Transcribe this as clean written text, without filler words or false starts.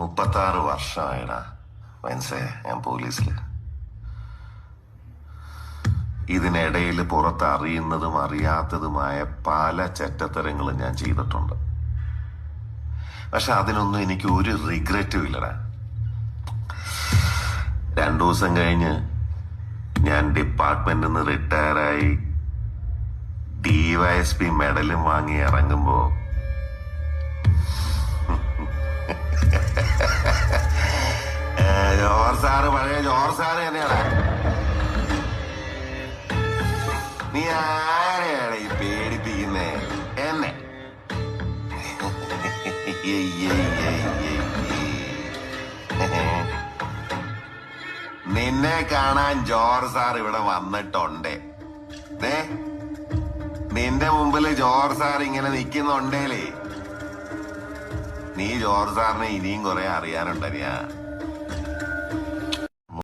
36 വർഷമായിടാ മനസ്സേ ഞാൻ പോലീസില്. ഇതിനിടയിൽ പുറത്ത് അറിയുന്നതും അറിയാത്തതുമായ പല ചെറ്റത്തരങ്ങളും ഞാൻ ചെയ്തിട്ടുണ്ട്. പക്ഷെ അതിനൊന്നും എനിക്ക് ഒരു റിഗ്രറ്റും ഇല്ലടാ. 2 ദിവസം കഴിഞ്ഞ് ഞാൻ ഡിപ്പാർട്ട്മെന്റിൽ നിന്ന് റിട്ടയറായി DYSP മെഡലും വാങ്ങി ഇറങ്ങുമ്പോ ജോർജ് സാറ് പഴയ ജോർജ് സാറ് തന്നെയാണ്. നീ ആരെയാണ് ഈ പേടിപ്പിക്കുന്നേ? എന്നെ നിന്നെ കാണാൻ ജോർജ് സാർ ഇവിടെ വന്നിട്ടുണ്ട്. നിന്റെ മുമ്പില് ജോർജ് സാർ ഇങ്ങനെ നിക്കുന്നുണ്ടേലേ നീ ജോർജ് സാറിനെ ഇനിയും കുറെ അറിയാനുണ്ടറിയാ.